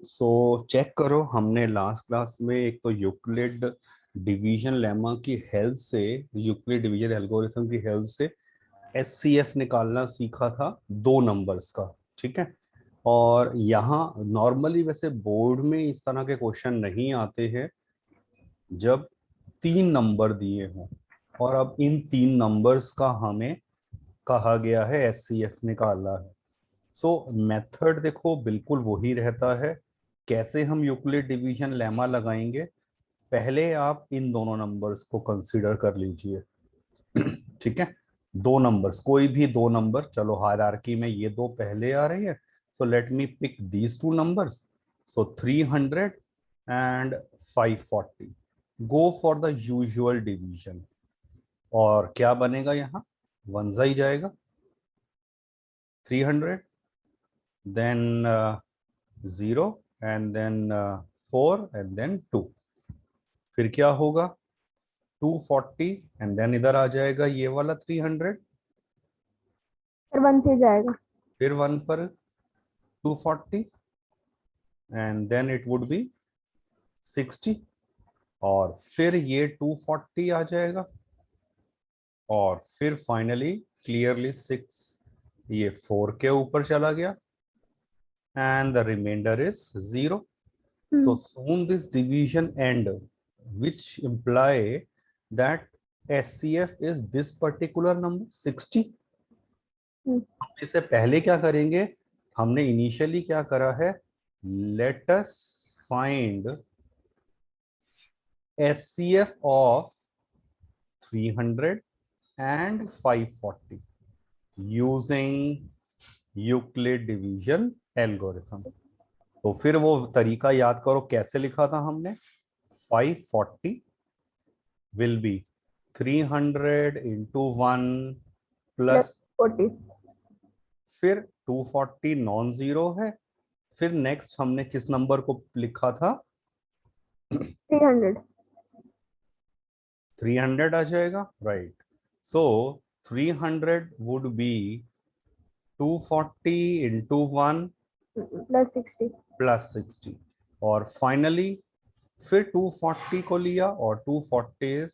So check करो, हमने last class में एक तो यूक्लिड डिवीजन लेमा की हेल्प से, यूक्लिड डिवीजन एल्गोरिथम की हेल्प से एचसीएफ निकालना सीखा था दो नंबर्स का। ठीक है। और यहाँ नॉर्मली वैसे बोर्ड में इस तरह के क्वेश्चन नहीं आते हैं जब तीन नंबर दिए हों, और अब इन तीन नंबर्स का हमें कहा गया है एचसीएफ निकालना है। सो मेथड देखो बिल्कुल वही रहता है। कैसे हम यूक्लिड डिवीजन लेमा लगाएंगे, पहले आप इन दोनों नंबर्स को कंसीडर कर लीजिए। ठीक है। दो नंबर्स, कोई भी दो नंबर, चलो हायरार्की में ये दो पहले आ रही है, so let me pick these two numbers. So 300 and 540, go for the usual division. और क्या बनेगा यहाँ, वनजा ही जाएगा। 300, then 0, and then 4, and then 2। फिर क्या होगा, 240, एंड देन इधर आ जाएगा ये वाला 300, फिर 1 से जाएगा। फिर 1 पर 240, and then it would be 60, और फिर ये 240 आ जाएगा, और फिर फाइनली क्लियरली 6 ये 4 के ऊपर चला गया, and the remainder is 0. So soon this division end, which imply that SCF is this particular number 60. इससे पहले क्या करेंगे, हमने इनिशियली क्या करा है, let us find SCF of 300 and 540 using Euclid division algorithm. तो फिर वो तरीका याद करो, कैसे लिखा था हमने। 540 will be 300 into 1 plus plus, 40। फिर 240 नॉन जीरो है, फिर नेक्स्ट हमने किस नंबर को लिखा था, 300। 300 आ जाएगा, right. So 300 would be 240 into 1 plus 60। plus 60, और फाइनली फिर 240 को लिया, और 240 is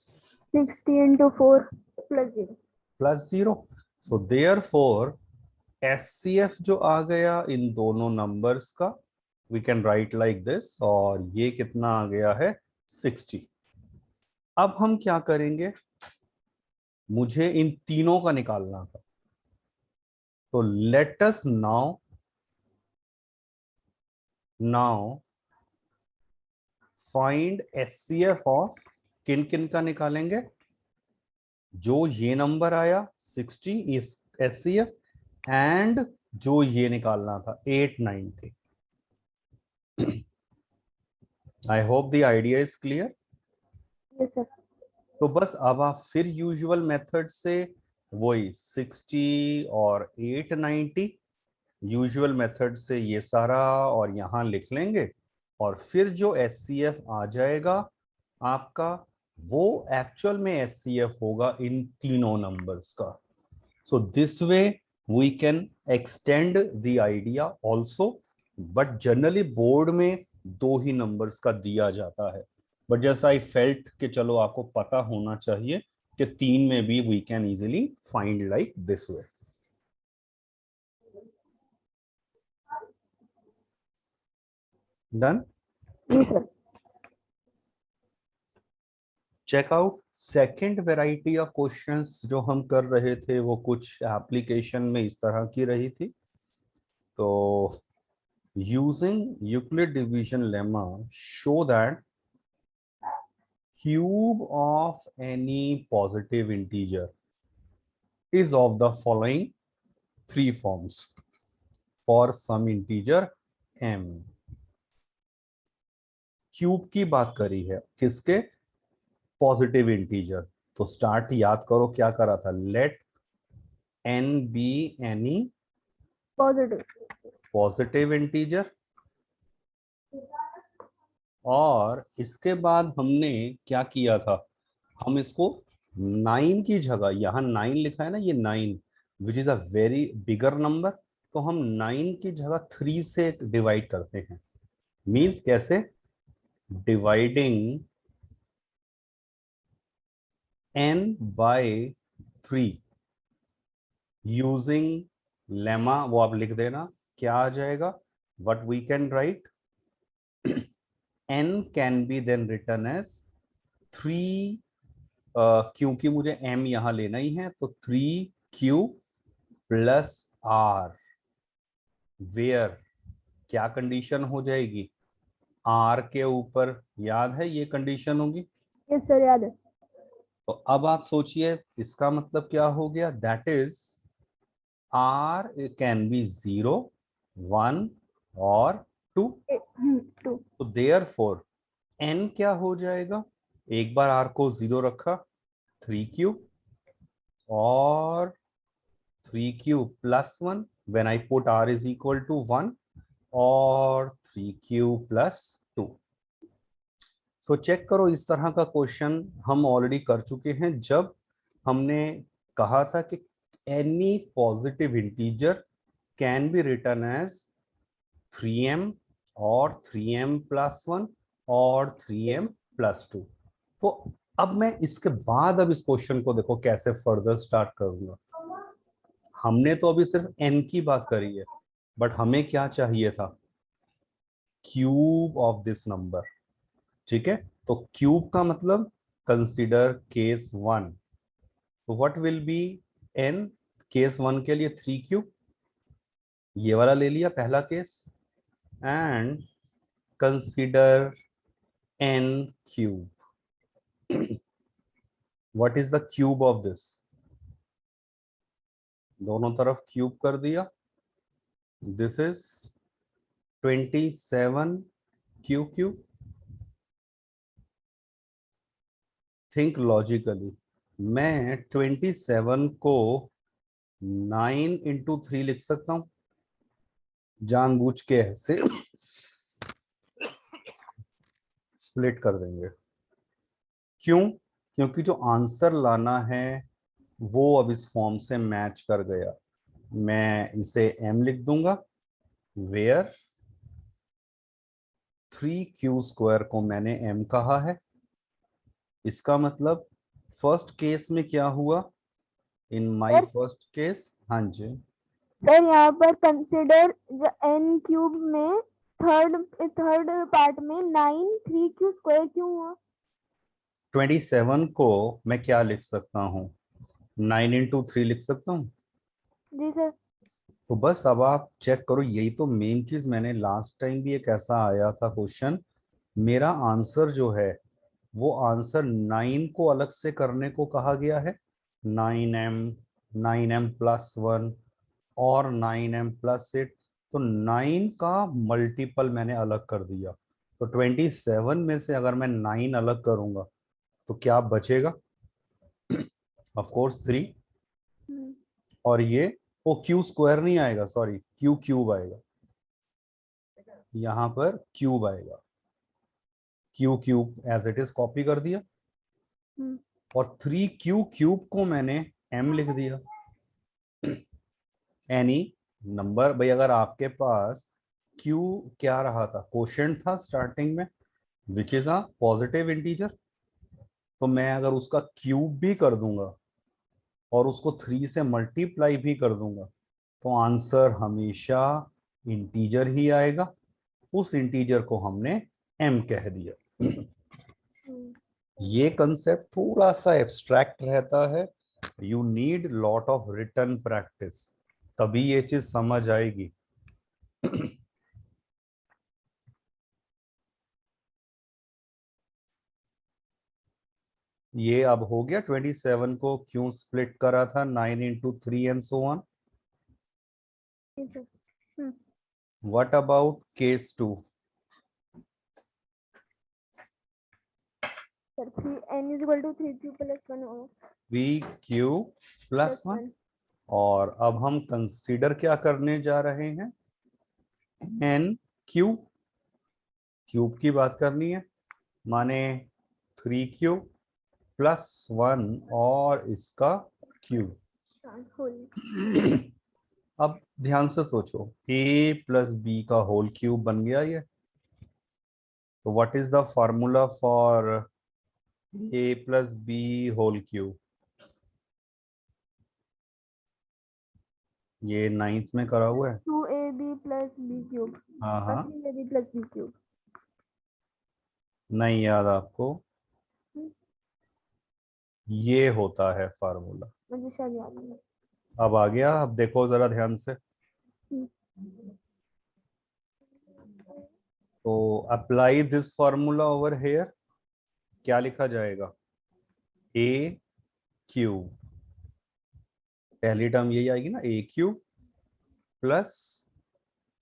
60 into 4 plus 0। Plus zero. So therefore HCF जो आ गया इन दोनों नंबर्स का, we can write like this, और ये कितना आ गया है, 60। अब हम क्या करेंगे, मुझे इन तीनों का निकालना था, तो let us now find HCF of, किन किन का निकालेंगे, जो ये नंबर आया 60 इस एचसीएफ, एंड जो ये निकालना था 890। I hope the idea is clear. Yes sir. तो बस अब आप फिर यूजुअल मेथड से वही 60 और 890, यूजुअल मेथड से ये सारा और यहाँ लिख लेंगे, और फिर जो एचसीएफ आ जाएगा आपका, वो एक्चुअल में एचसीएफ होगा इन तीनों नंबर्स का। So this way we can extend the idea also, but generally board में दो ही नंबर्स का दिया जाता है, बट जैसा आई फेल्ट कि चलो आपको पता होना चाहिए कि तीन में भी we can easily find like this way. Done. जी sir. Check out second variety of questions जो हम कर रहे थे, वो कुछ एप्लीकेशन में इस तरह की रही थी। तो using Euclid division lemma show that cube of any positive integer is of the following three forms for some integer m. Cube की बात करी है, किसके, पॉजिटिव इंटीजर। तो स्टार्ट याद करो क्या करा था, let n be any positive. Positive integer, और इसके बाद हमने क्या किया था, हम इसको 9 की जगह, यहाँ 9 लिखा है ना, ये 9 which is a very bigger number, तो हम 9 की जगह 3 से डिवाइड करते हैं। मीन्स कैसे? Dividing n by 3 using lemma, वो आप लिख देना, क्या आ जाएगा? What we can write, n can be then written as 3, क्योंकि मुझे m यहां लेना ही है, तो 3q प्लस r, वेयर क्या कंडीशन हो जाएगी? r के ऊपर, याद है ये कंडीशन होगी। यस सर, याद है। तो अब आप सोचिए इसका मतलब क्या हो गया, that is r can be 0, 1 और 2। 2। तो देयरफॉर n क्या हो जाएगा? एक बार r को 0 रखा, 3q और 3q plus 1, when I put r is equal to 1, और 3q प्लस 2। सो चेक करो, इस तरह का क्वेश्चन हम ऑलरेडी कर चुके हैं जब हमने कहा था कि any positive integer can be written as 3m और 3m प्लस 1 और 3m प्लस 2। तो अब मैं इसके बाद अब इस क्वेश्चन को देखो कैसे फर्दर स्टार्ट करूंगा। हमने तो अभी सिर्फ n की बात करी है, बट हमें क्या चाहिए था? Cube of this number. ठीक है, तो क्यूब का मतलब कंसीडर केस 1, तो what will be n? Case 1 के लिए 3q, ये वाला ले लिया पहला case, and consider n cube. What is the cube of this? दोनों तरफ क्यूब कर दिया, this is 27q cube. Think logically, मैं 27 को 9 into 3 लिख सकता हूं, जानबूझ के ऐसे स्प्लिट कर देंगे। क्यों? क्योंकि जो आंसर लाना है वो अब इस फॉर्म से मैच कर गया। मैं इसे m लिख दूंगा, वेयर 3q² को मैंने m कहा है। इसका मतलब फर्स्ट केस में क्या हुआ? In my sir first case, हाँ जी, सर यहाँ पर कंसिडर n क्यूब में थर्ड थर्ड पार्ट में 9 3q स्क्वायर क्यों हुआ? 27 को मैं क्या लिख सकता हूँ? 9 into 3 लिख सकता हूँ। जी सर। तो बस अब आप चेक करो, यही तो मेन चीज, मैंने लास्ट टाइम भी एक ऐसा आया था क्वेश्चन, मेरा आंसर जो है वो आंसर 9 को अलग से करने को कहा गया है, 9m, 9m+1 और 9m+8, तो 9 का मल्टीपल मैंने अलग कर दिया। तो 27 में से अगर मैं 9 अलग करूंगा तो क्या बचेगा? ऑफ कोर्स 3, हम्म, और ये वो क्यू² नहीं आएगा, सॉरी क्यू क्यूब आएगा, यहाँ पर क्यूब आएगा, q cube as it is copy कर दिया, हम्म, और 3q क्यूब को मैंने m लिख दिया। एनी नंबर, भाई अगर आपके पास q क्या रहा था, कोशेंट था स्टार्टिंग में, which is a positive integer, तो मैं अगर उसका क्यूब भी कर दूंगा और उसको 3 से मल्टीप्लाई भी कर दूंगा तो आंसर हमेशा इंटीजर ही आएगा। उस इंटीजर को हमने m कह दिया। हम्म। ये कंसेप्ट थोड़ा सा एब्स्ट्रैक्ट रहता है, you need lot of written practice, तभी ये चीज समझ आएगी। ये अब हो गया, 27 को क्यों स्प्लिट करा था, 9 into 3 एंड सो ऑन। जी sir. Hmm, what about case 2? Sir 3 n is equal to 3q plus 1 3q plus plus 1, 1। और अब हम कंसीडर क्या करने जा रहे हैं? n क्यूब, क्यूब की बात करनी है, माने 3q प्लस 1 और इसका क्यूब। होल। अब ध्यान से सोचो, a प्लस बी का होल क्यूब बन गया ये, तो what is the formula for a plus b whole cube? ये 9th में करा हुआ है। 2ab plus b cube हाँ हाँ, 3ab plus b cube। नहीं याद आपको? ये होता है फार्मूला। मुझे शायद याद नहीं है। अब आ गया, अब देखो जरा ध्यान से। तो apply this formula over here. क्या लिखा जाएगा? ए क्यूब, पहली टर्म यही आएगी ना, a cube plus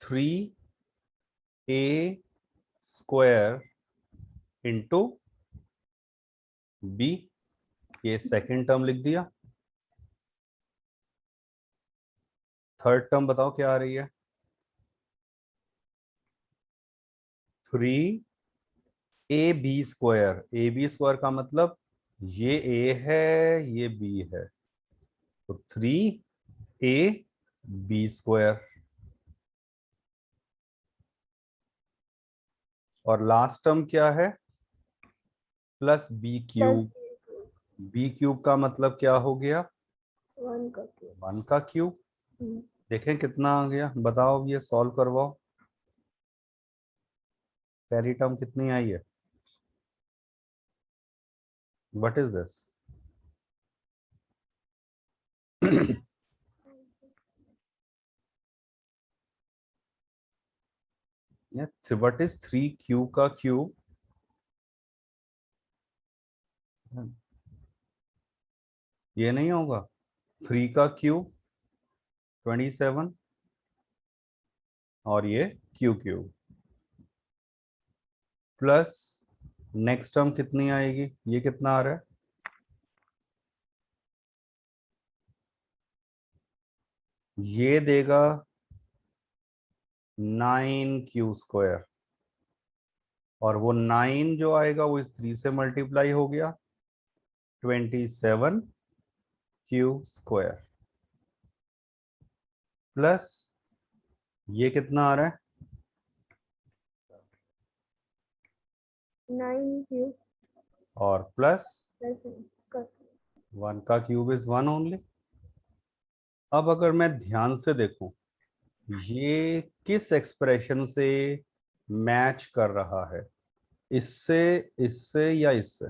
3a square into b. ये सेकेंड टर्म लिख दिया। थर्ड टर्म बताओ क्या आ रही है? 3ab स्क्वायर का मतलब ये a है, ये b है, तो 3ab। और लास्ट टर्म क्या है? Plus b plus cube. B cube का मतलब क्या हो गया? 1 का क्यूब। 1 का क्यूब। देखें कितना आ गया, बताओ, ये सॉल्व करवाओ। पहली टर्म कितनी आई है? What is this? What is 3q का क्यूब? ये नहीं होगा। 3 का क्यूब 27, और ये Q cube plus next term कितनी आएगी? ये कितना आ रहा है? ये देगा 9q², और वो 9 जो आएगा वो इस 3 से मल्टीप्लाई हो गया, 27q² प्लस ये कितना आ रहा है? 9 क्यूब और प्लस प्लस 1 का क्यूब इज 1 ओनली। अब अगर मैं ध्यान से देखूं, ये किस एक्सप्रेशन से मैच कर रहा है? इससे, इससे या इससे?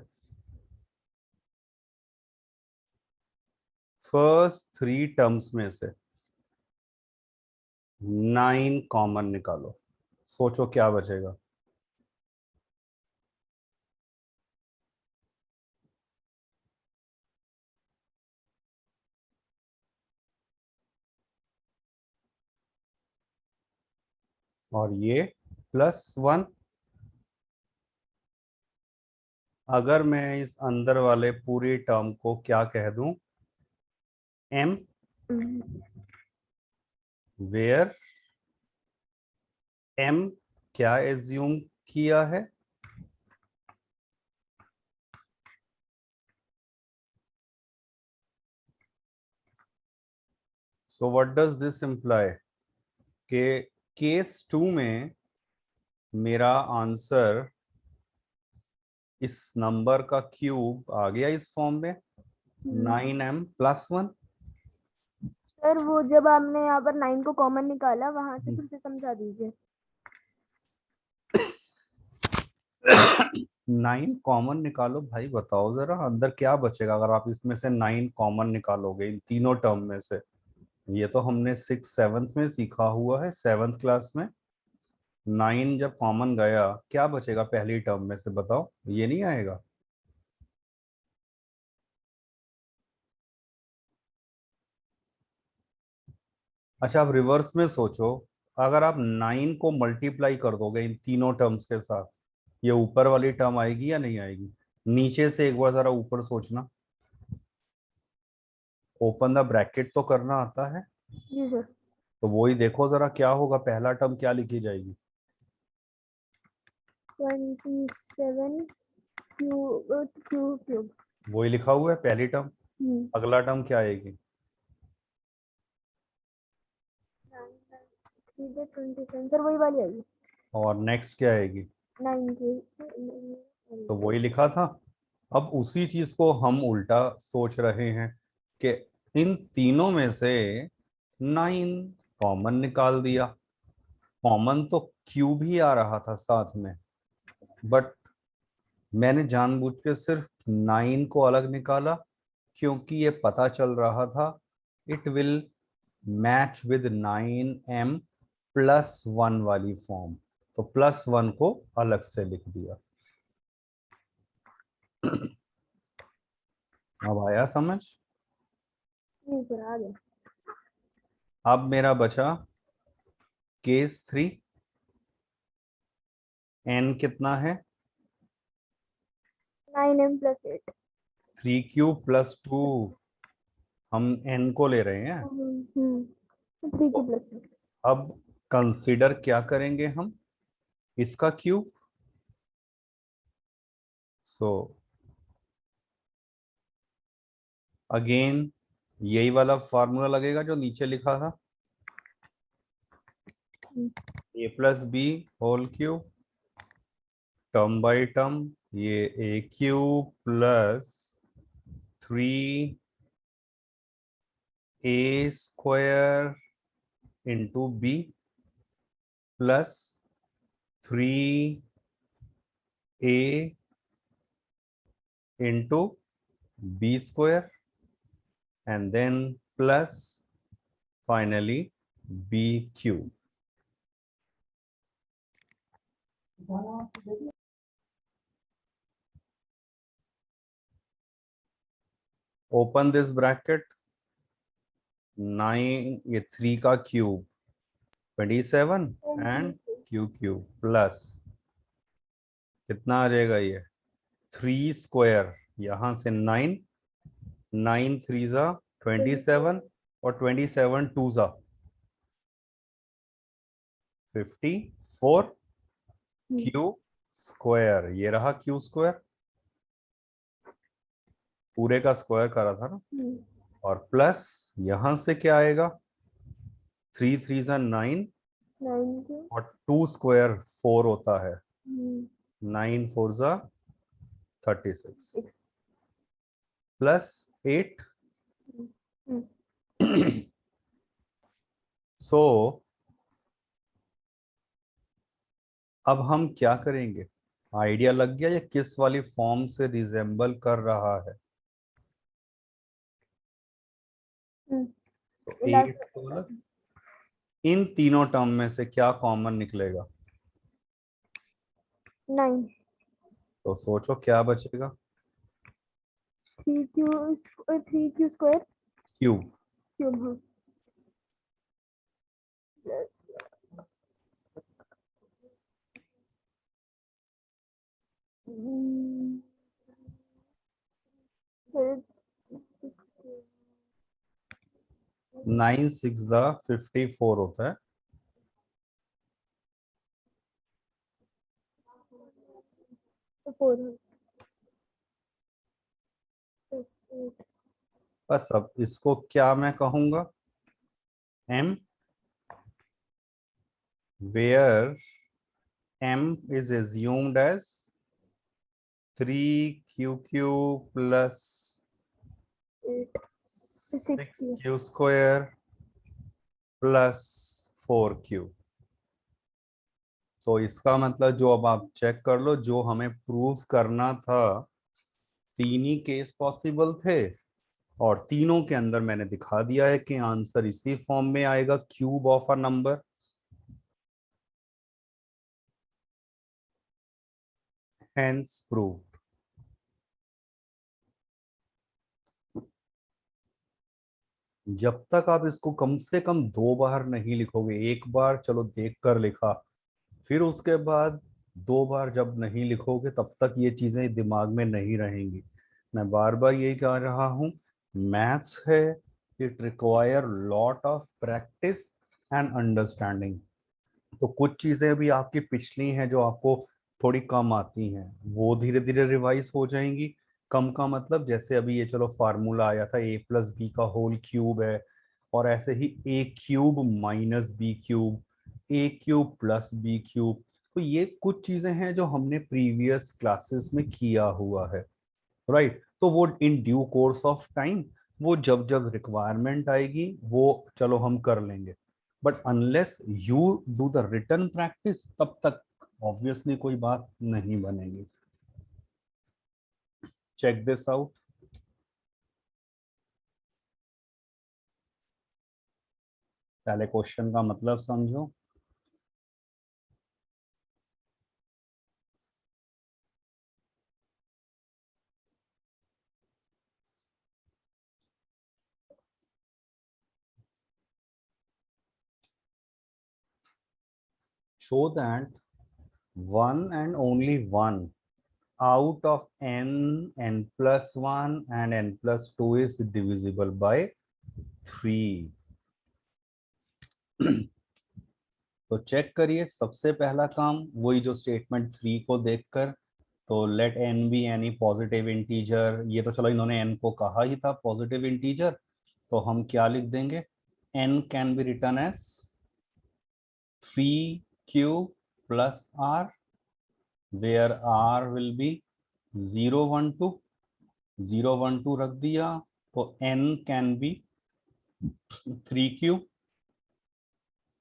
फर्स्ट 3 टर्म्स में से 9 कॉमन निकालो, सोचो क्या बचेगा? और ये +1। अगर मैं इस अंदर वाले पूरी टर्म को क्या कह दूं? m, वेयर m क्या एज्यूम किया है? So what does this imply? के केस 2 में मेरा आंसर इस नंबर का क्यूब आ गया इस फॉर्म में, 9m+1। सर वो जब आपने यहाँ पर 9 को कॉमन निकाला वहां से फिर से समझा दीजिए। 9 कॉमन निकालो भाई, बताओ जरा अंदर क्या बचेगा अगर आप इसमें से 9 कॉमन निकालोगे इन तीनों टर्म में से? ये तो हमने 6th 7th में सीखा हुआ है, 7th क्लास में। 9 जब कॉमन गया क्या बचेगा पहली टर्म में से, बताओ? ये नहीं आएगा? अच्छा, आप रिवर्स में सोचो, अगर आप 9 को मल्टीप्लाई कर दोगे इन तीनों टर्म्स के साथ, ये ऊपर वाली टर्म आएगी या नहीं आएगी? नीचे से एक बार जरा ऊपर सोचना। ओपन द ब्रैकेट तो करना आता है? जी सर। तो वही देखो जरा क्या होगा, पहला टर्म क्या लिखी जाएगी? 27 क्यूब। वही लिखा हुआ है पहली टर्म। अगला टर्म क्या आएगी? 3 27 सर वही वाली आएगी। और नेक्स्ट क्या आएगी? 9 के तो वही लिखा था। अब उसी चीज को हम उल्टा सोच रहे हैं कि इन तीनों में से 9 कॉमन निकाल दिया। कॉमन तो क्यूब ही आ रहा था साथ में, बट मैंने जानबूझ के सिर्फ 9 को अलग निकाला, क्योंकि ये पता चल रहा था it will match with 9m plus 1 वाली फॉर्म, तो प्लस 1 को अलग से लिख दिया। अब आया समझ? ये सर आ गया। अब मेरा बचा केस 3। n कितना है? 9m + 8। 3 प्लस 2। हम n को ले रहे हैं। 3 के + 8। अब कंसीडर क्या करेंगे हम? इसका क्यूब। सो अगेन यही वाला फॉर्मूला लगेगा जो नीचे लिखा था, a+b whole cube, term by term, ये a³ plus 3a² into b plus 3a into b² and then plus finally b³। Open this bracket. 9 ये 3 का क्यूब 27 एंड क्यूब प्लस कितना आ जाएगा ये 3² यहां से 9, 9 3 जा 27 और 27 2 जा 54 क्यू² ये रहा क्यू², पूरे का स्क्वायर करा था ना, और प्लस यहां से क्या आएगा 3 3 जा 9 9 और 2² 4 होता है, के 9 4 जा 36 प्लस 8। सो अब हम क्या करेंगे? आइडिया लग गया ये किस वाली फॉर्म से रिजेंबल कर रहा है? तो 8 तो अलग, इन तीनों टर्म में से क्या कॉमन निकलेगा? 9। तो सोचो क्या बचेगा? 3q² cube. क्यूब। हाँ फिर 9 6 द 54 होता है। फोर बस अब इसको क्या मैं कहूंगा? m where m is assumed as 3q³ plus 6q² plus 4q। तो इसका मतलब जो अब आप चेक कर लो, जो हमें प्रूव करना था 3 ही केस पॉसिबल थे, और तीनों के अंदर मैंने दिखा दिया है कि आंसर इसी फॉर्म में आएगा, cube of a number. Hence proved. जब तक आप इसको कम से कम 2 बार नहीं लिखोगे, एक बार चलो देख कर लिखा, फिर उसके बाद 2 बार जब नहीं लिखोगे तब तक ये चीजें दिमाग में नहीं रहेंगी। मैं बार बार यही कह रहा हूँ, मैथ्स है, it require lot of practice and understanding. तो कुछ चीजें भी आपकी पिछली हैं जो आपको थोड़ी कम आती हैं, वो धीरे धीरे रिवाइज हो जाएंगी। कम का मतलब जैसे अभी ये चलो फार्मूला आया था a+b का होल क्यूब है, और ऐसे ही a³ - b³ a³ + b³। तो ये कुछ चीजें हैं जो हमने प्रीवियस क्लासेस में किया हुआ है, राइट। तो वो in due course of time, वो जब जब रिक्वायरमेंट आएगी वो चलो हम कर लेंगे, but unless you do the written practice तब तक ऑब्वियसली कोई बात नहीं बनेगी। Check this out. पहले क्वेश्चन का मतलब समझो। Show that one and only one out of n, n plus 1 and n plus 2 is divisible by 3। तो चेक करिए, सबसे पहला काम वही जो स्टेटमेंट 3 को देखकर, तो let n be any positive integer, ये तो चलो इन्होंने n को कहा ही था पॉजिटिव इंटीजर, तो हम क्या लिख देंगे, n can be written as 3q plus r, where r will be 0 1 2, 0 1 2 रख दिया, तो n can B 3q,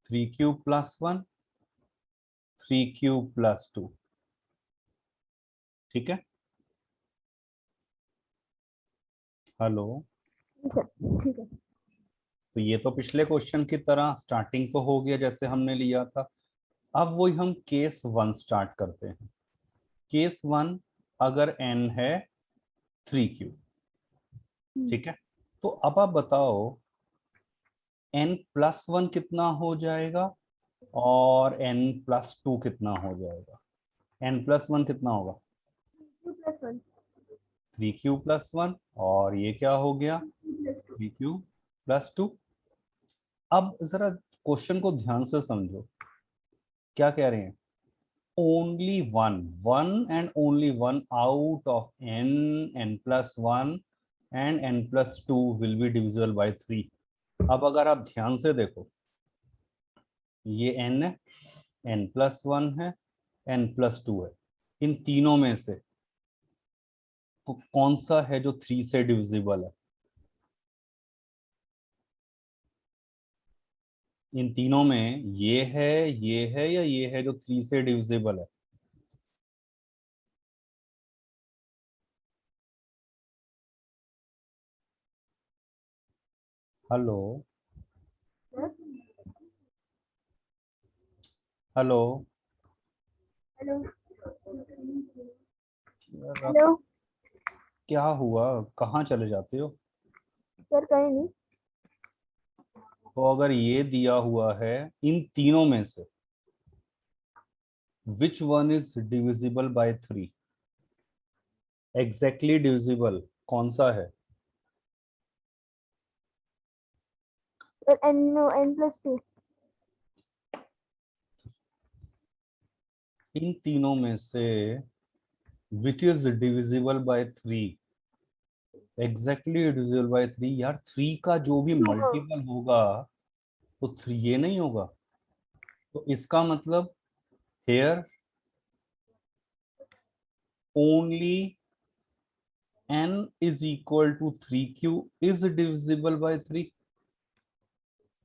3q plus 1, 3q plus 2। ठीक है, हेलो। सर ठीक है। तो ये तो पिछले क्वेश्चन की तरह स्टार्टिंग तो हो गया जैसे हमने लिया था। अब वही हम केस 1 स्टार्ट करते हैं। केस 1, अगर n है 3q, ठीक है, तो अब आप बताओ n प्लस 1 कितना हो जाएगा और n प्लस 2 कितना हो जाएगा। n प्लस 1 कितना होगा, 2 + 1 3q प्लस 1, और ये क्या हो गया, 2 + 2। 3q plus 2। अब जरा क्वेश्चन को ध्यान से समझो, क्या कह रहे हैं, only one, one and only one out of n, n plus 1 and n plus 2 will be divisible by 3। अब अगर आप ध्यान से देखो, ये n है, n plus 1 है, n plus 2 है, इन तीनों में से कौन सा है जो 3 से डिविजिबल है, इन तीनों में ये है या ये है जो 3 से डिविजिबल है। Hello, hello. हेलो यार आप, हेलो क्या हुआ, कहाँ चले जाते हो। सर, कहीं नहीं। तो अगर ये दिया हुआ है इन तीनों में से which one is divisible bye 3, exactly divisible कौन सा है। Sir n+2। इन तीनों में से which is divisible bye 3, exactly divisible by 3। यार 3 का जो भी मल्टीपल होगा तो 3 ये नहीं होगा, तो इसका मतलब here only n is equal to 3q is divisible by 3।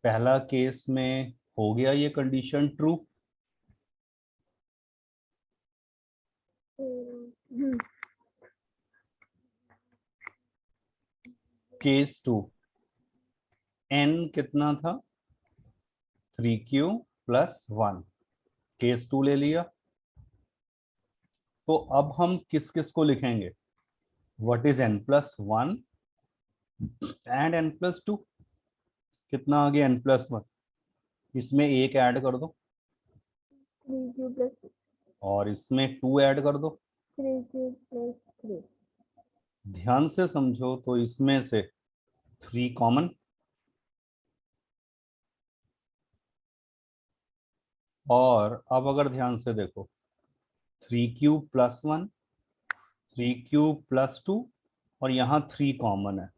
पहला केस में हो गया ये कंडीशन ट्रू। केस 2, n कितना था, 3q प्लस 1, केस 2 ले लिया। तो अब हम किस किस को लिखेंगे, what is n plus 1 and n plus 2। कितना आ गया n प्लस 1, इसमें एक ऐड कर दो 3q + और इसमें 2 ऐड कर दो। 3q + 3। ध्यान से समझो, तो इसमें से 3 कॉमन, और अब अगर ध्यान से देखो 3q प्लस 1, 3q प्लस 2, और यहाँ 3 कॉमन है,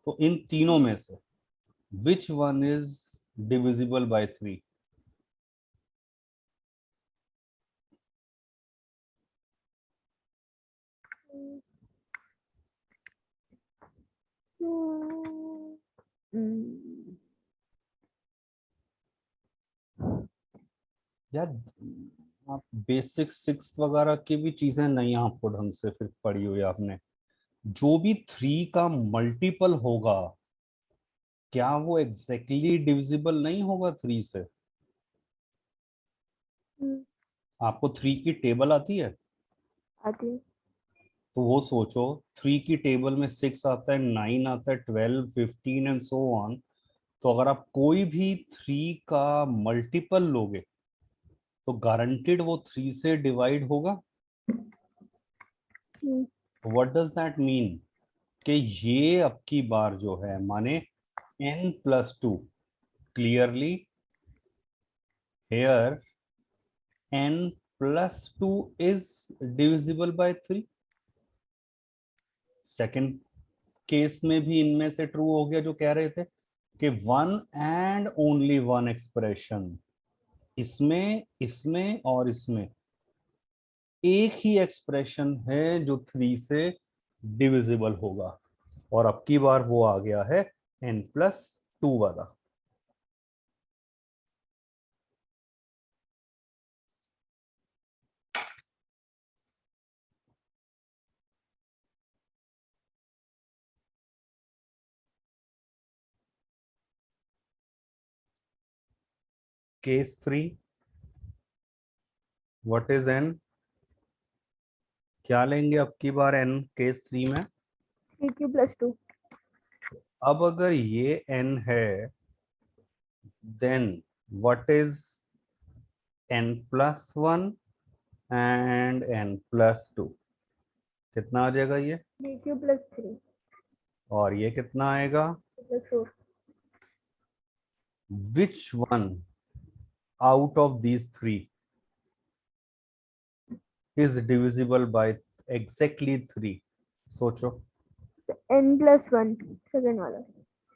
तो इन तीनों में से which one is divisible bye 3। यार आप बेसिक सिक्स वगैरह की भी चीजें नहीं आपको ढंग से फिर पढ़ी हुई आपने। जो भी थ्री का मल्टीपल होगा क्या वो एग्जैक्टली डिविजिबल नहीं होगा थ्री से? आपको थ्री की टेबल आती है? आती है। तो वो सोचो, थ्री की टेबल में सिक्स आता है, नाइन आता है, 12, 15 एंड सो ऑन। तो अगर आप कोई भी थ्री का मल्टीपल लोगे तो गारंटेड वो थ्री से डिवाइड होगा। What does that mean? कि ये अब की बार जो है माने n+2, clearly here n+2 is divisible by three. Second case में भी इनमें से ट्रू हो गया जो कह रहे थे कि one and only one expression, इसमें इसमें और इसमें एक ही एक्सप्रेशन है जो थ्री से डिविजिबल होगा। और अब की बार वो आ गया है n+2 वाला। Case three, what is n? क्या लेंगे अब की बार n केस थ्री में? 3q+2। अब अगर ये n है then what is n+1 and n+2? कितना आ जाएगा ये? 3q+3 और ये कितना आएगा? +4। Which one out of these three is divisible bye exactly three? सोचो। n+1 सेकंड वाला।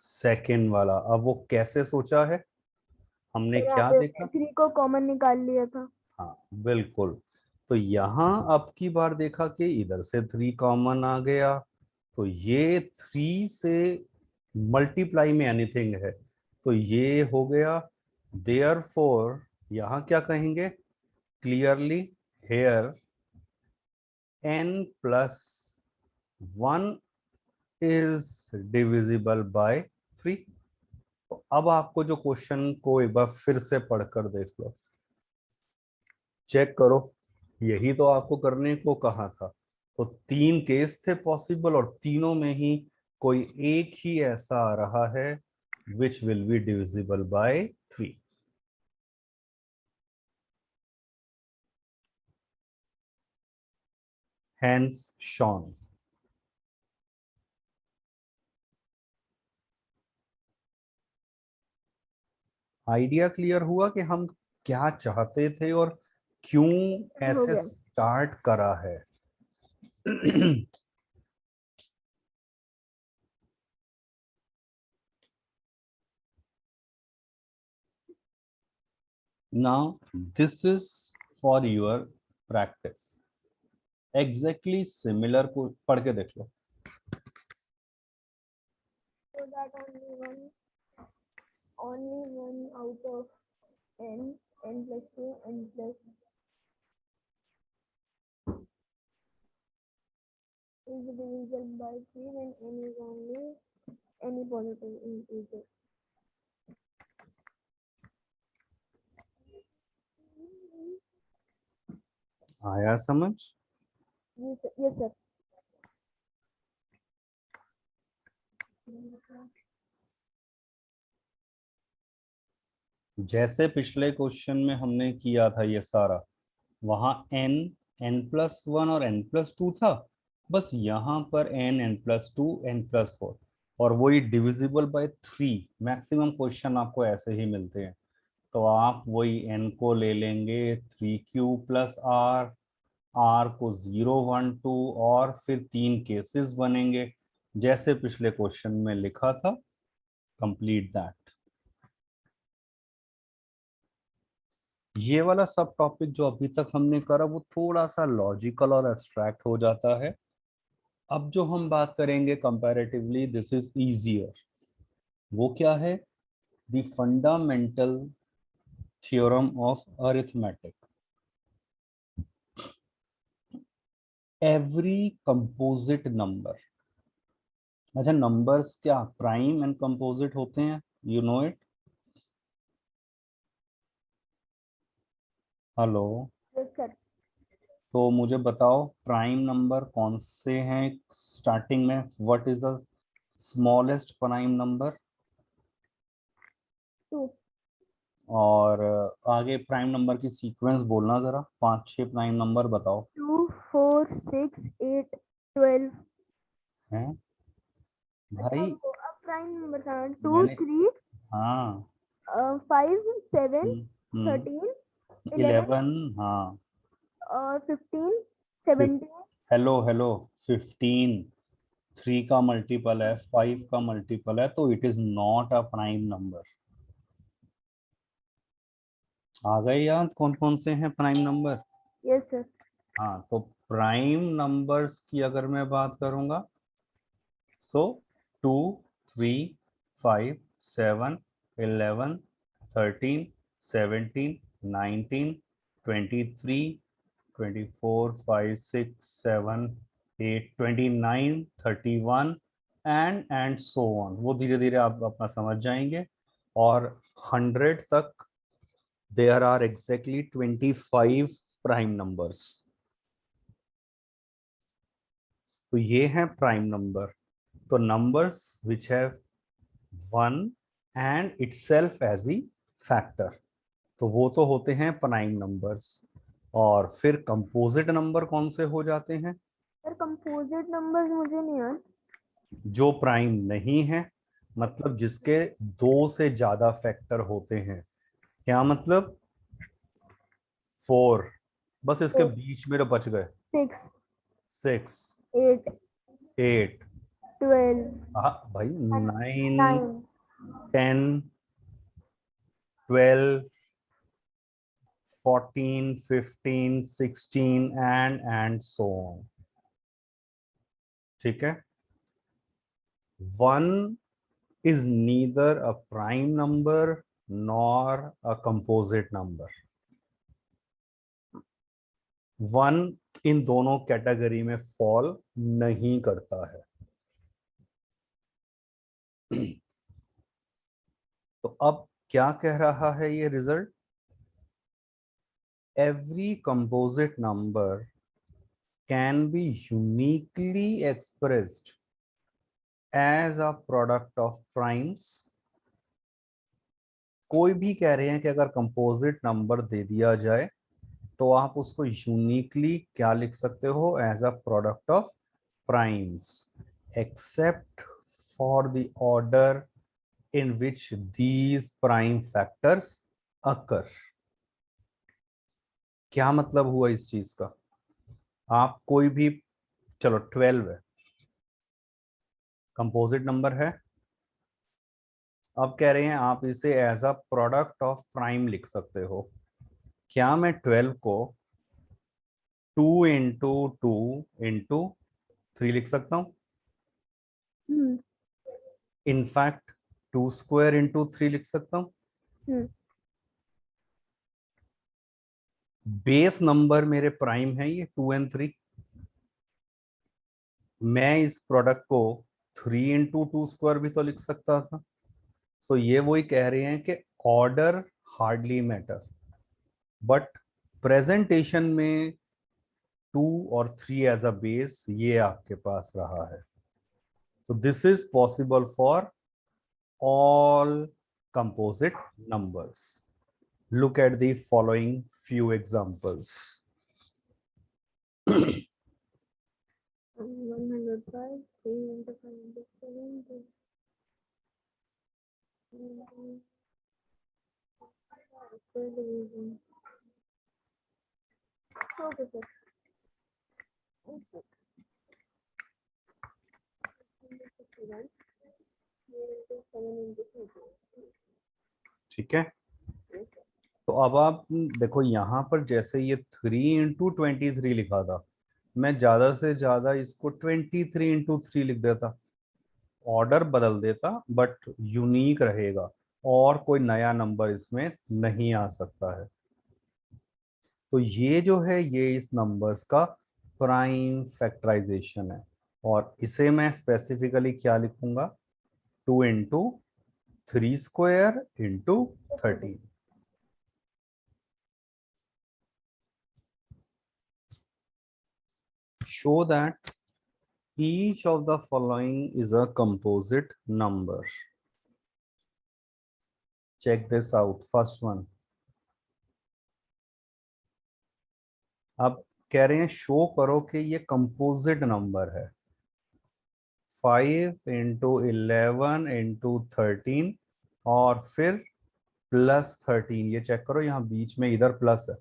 सेकंड वाला। अब वो कैसे सोचा है, हमने तो यहाँ क्या पे देखा? 3 को कॉमन निकाल लिया था। हाँ बिल्कुल। तो यहां अब की बार देखा कि इधर से थ्री कॉमन आ गया, तो ये थ्री से मल्टीप्लाई में एनीथिंग है तो ये हो गया। देयर फोर यहां क्या कहेंगे? Clearly here n+1 is divisible by three. अब आपको जो क्वेश्चन को एक बार फिर से पढ़कर देख लो, चेक करो, यही तो आपको करने को कहा था। तो तीन केस थे पॉसिबल और तीनों में ही कोई एक ही ऐसा आ रहा है which will be divisible by three. Hence shown. Idea clear हुआ कि हम क्या चाहते थे और क्यों हो ऐसे गया। स्टार्ट करा है। Now, this is for your practice. Exactly similar को पढ़ के देख लो। So that only one out of n+2 n+ is divisible by 3 when n is only any positive integer. आया समझ? Yes sir. जैसे पिछले क्वेश्चन में हमने किया था ये सारा, वहां n, n+1 और n+2 था। बस यहाँ पर n+2 n+4 और वही divisible by three. Maximum question आपको ऐसे ही मिलते हैं। तो आप वही n को ले लेंगे 3q+r, r को 0, 1, 2 और फिर तीन केसेस बनेंगे जैसे पिछले क्वेश्चन में लिखा था। Complete that. ये वाला सब टॉपिक जो अभी तक हमने करा वो थोड़ा सा लॉजिकल और एब्स्ट्रैक्ट हो जाता है। अब जो हम बात करेंगे कंपैरेटिवली दिस इज इजियर, वो क्या है? The fundamental theorem of arithmetic. Every composite number, अच्छा नंबर्स क्या प्राइम एंड कंपोजिट होते हैं? You know it? Hello, yes sir. तो मुझे बताओ प्राइम नंबर कौन से हैं स्टार्टिंग में? What is the smallest prime number? 2। और आगे प्राइम नंबर की सीक्वेंस बोलना जरा, 5-6 प्राइम नंबर बताओ। 2 4 6 8 12। हैं अच्छा भाई? वो अब प्राइम नंबर था 2 मैंने 3 हाँ 5 7 हम्म 13 11 11 हाँ। और 15 17। हेलो हेलो, 15 3 का मल्टीपल है, 5 का मल्टीपल है, तो it is not a prime number. आ गए याद कौन कौन से हैं प्राइम नंबर? Yes sir. हाँ, तो प्राइम नंबर्स की अगर मैं बात करूंगा, सो 2 3 5 7 11 13 17 19 23 24 5 6 7 8 29 31 एंड सो ऑन। वो धीरे धीरे आप अपना समझ जाएंगे। और 100 तक there are exactly 25 prime numbers. तो ये हैं प्राइम नंबर। तो numbers which have 1 and itself as a factor, तो वो तो होते हैं प्राइम नंबर्स। और फिर कंपोजिट नंबर कौन से हो जाते हैं? सर कंपोजिट नंबर्स मुझे नहीं याद। जो प्राइम नहीं है, मतलब जिसके 2 से ज्यादा फैक्टर होते हैं। क्या मतलब? 4, बस इसके 4 बीच में बच गए। 6 6 8 8 12 हाँ भाई, 9 9 10 12 14 15 16 एंड सो ऑन। ठीक है। 1 is neither a prime number nor a composite number. 1 इन दोनों कैटेगरी में फॉल नहीं करता है। तो अब क्या कह रहा है ये result? Every composite number can be uniquely expressed as a product of primes. कोई भी कह रहे हैं कि अगर कंपोजिट नंबर दे दिया जाए तो आप उसको यूनिकली क्या लिख सकते हो? As a product of primes, except for the order in which these prime factors occur. क्या मतलब हुआ इस चीज का? आप कोई भी, चलो 12 है, कंपोजिट नंबर है। अब कह रहे हैं आप इसे as a product of prime लिख सकते हो। क्या मैं 12 को 2 into 2 into 3 लिख सकता हूँ? हम्म इनफैक्ट 2 square into 3 लिख सकता हूँ। हम्म बेस नंबर मेरे प्राइम है ये 2 and 3। मैं इस प्रोडक्ट को 3 into 2 square भी तो लिख सकता था। सो ये वही कह रहे हैं कि order hardly matter, but presentation में 2 और 3 एज अ बेस ये आपके पास रहा है। So this is possible for all composite numbers. Look at the following few examples. 105 3 division. Okay sir. 6 51 3 into 7 into 13. ठीक है। Yes sir. तो अब आप देखो यहाँ पर जैसे ये 3 into 23 लिखा था, मैं ज्यादा से ज्यादा इसको 23 into 3 लिख देता, ऑर्डर बदल देता, बट यूनिक रहेगा और कोई नया नंबर इसमें नहीं आ सकता है। तो ये जो है ये इस नंबर्स का प्राइम फैक्टराइजेशन है, और इसे मैं स्पेसिफिकली क्या लिखूंगा, 2 into 3 square into 13। Show that each of the following is a composite number. Check this out. First one. अब कह रहे हैं शो करो कि ये कंपोजिट नंबर है। 5 into 11 into 13 और फिर +13। ये चेक करो, यहाँ बीच में इधर प्लस है।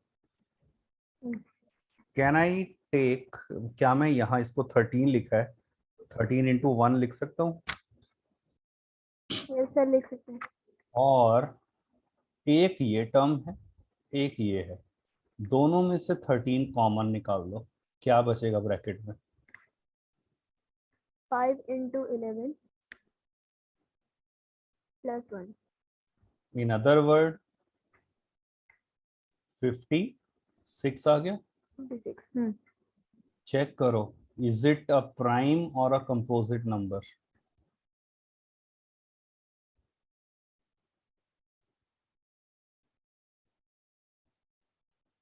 कैन आई टेक, क्या मैं यहाँ इसको 13 लिखा है, 13 into 1 लिख सकता हूँ? यस सर, लिख सकते हैं। और एक ये टर्म है, एक ये है, दोनों में से 13 कॉमन निकाल दो, क्या बचेगा ब्रैकेट में? 5 into 11 plus 1। In other word 56 आ गया। 56। चेक करो, इज इट अ प्राइम और a composite number?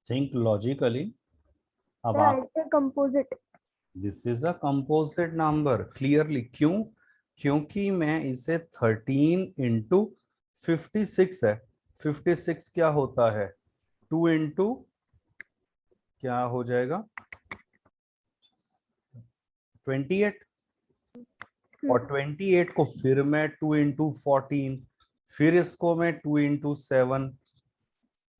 Think logically. अब सर, आप, आई से composite. This is a composite number clearly. क्यों? क्योंकि मैं इसे 13 into 56 है। 56 क्या होता है, 2 into क्या हो जाएगा, 28। और 28 को फिर मैं 2 into 14, फिर इसको मैं 2 into 7।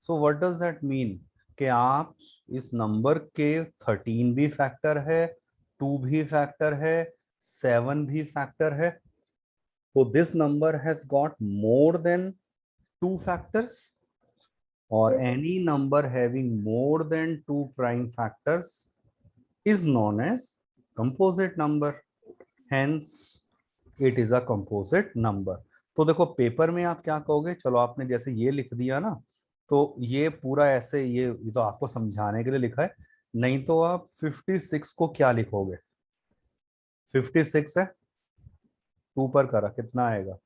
So what does that mean, कि आप इस नंबर के 13 भी फैक्टर है, 2 भी फैक्टर है, 7 भी फैक्टर है। तो this number has got more than 2 factors, और Yes, any number having more than 2 prime factors is known as composite number. Hence it is a composite number. तो देखो पेपर में आप क्या कहोगे, चलो आपने जैसे ये लिख दिया ना, तो ये पूरा ऐसे, ये तो आपको समझाने के लिए लिखा है, नहीं तो आप 56 को क्या लिखोगे, 56 है, 2 पर करा कितना आएगा,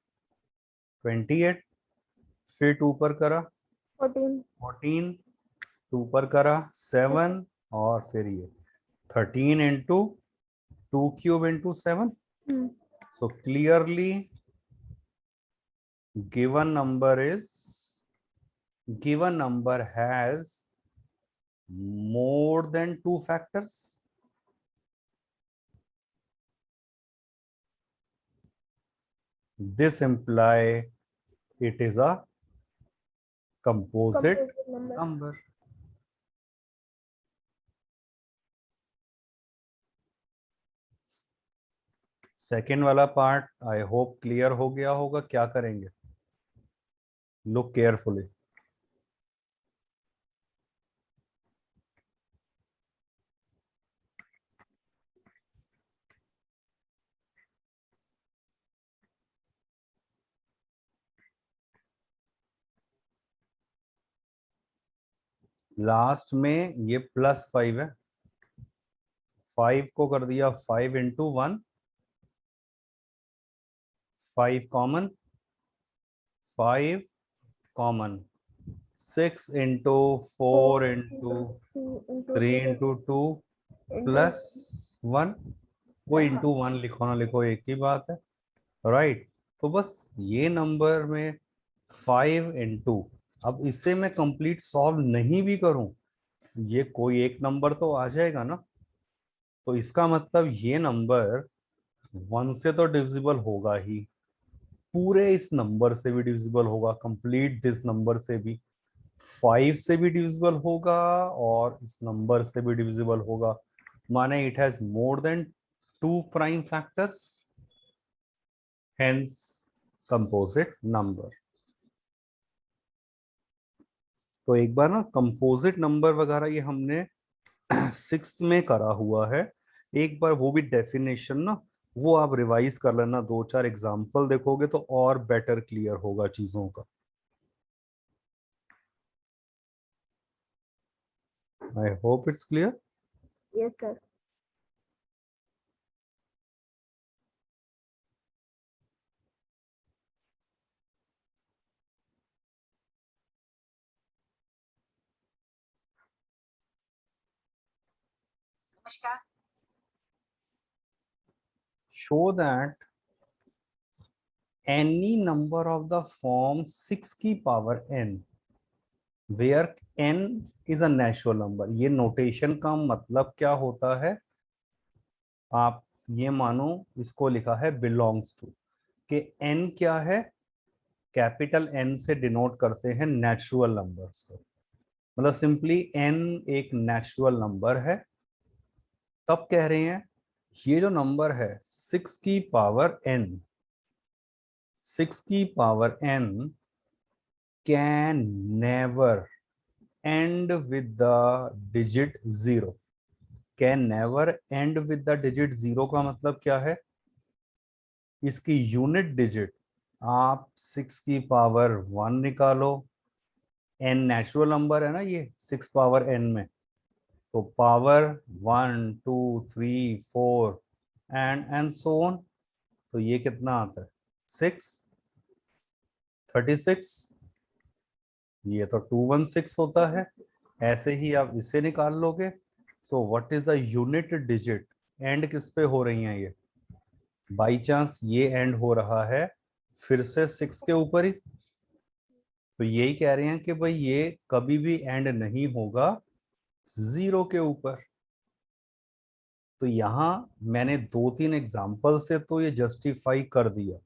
28, फिर 2 पर करा 14। 14, 2 पर करा 7, और फिर ये 13 into 2 cube into 7। So clearly given number has more than 2 factors. This imply it is a composite number. Second वाला पार्ट आई होप क्लियर हो गया होगा। क्या करेंगे, लुक केयरफुली। लास्ट में ये +5 है, 5 को कर दिया 5 into 1, 5 common, 5 common, 6 into 4 into 3 into 2 +1। वो into 1 लिखो ना लिखो एक ही बात है, राइट। तो बस ये नंबर में 5 into, अब इसे मैं कंप्लीट सॉल्व नहीं भी करूं, ये कोई एक नंबर तो आ जाएगा ना। तो इसका मतलब ये नंबर 1 से तो डिविजिबल होगा ही, पूरे इस नंबर से भी डिविजिबल होगा, कंप्लीट दिस नंबर से भी, 5 से भी डिविजिबल होगा, और इस नंबर से भी डिविजिबल होगा। माने it has more than 2 prime factors, hence composite number. तो एक बार ना कंपोजिट नंबर वगैरह ये हमने सिक्स्थ में करा हुआ है, एक बार वो भी डेफिनेशन ना, वो आप रिवाइज कर लेना, दो चार एग्जांपल देखोगे तो और बेटर क्लियर होगा चीजों का। I hope it's clear. Yes sir. Show that any number of the form 6 की power n where n is a natural number। ये नोटेशन का मतलब क्या होता है, आप ये मानो इसको लिखा है बिलोंग्स टू, कि n क्या है, कैपिटल n से डिनोट करते हैं नेचुरल नंबर्स को, मतलब सिंपली n एक नेचुरल नंबर है। तब कह रहे हैं ये जो नंबर है 6 की पावर n, 6 की power n can never end with the digit zero। Can never and with the digit zero का मतलब क्या है, इसकी यूनिट डिजिट आप 6 की पावर 1 निकालो, n नेचुरल नंबर है ना ये 6 पावर n में, तो पावर 1 2 3 4 एंड सो ऑन, तो ये कितना आता है 6 36, ये तो 216 होता है। ऐसे ही आप इसे निकाल लोगे, so what is the unit digit, and किस पे हो रही हैं ये, बाई चांस ये एंड हो रहा है फिर से 6 के ऊपर ही, तो यही कह रहे हैं कि भाई ये कभी भी एंड नहीं होगा 0 के ऊपर। तो यहां मैंने दो तीन एग्जांपल से तो ये जस्टिफाई कर दिया,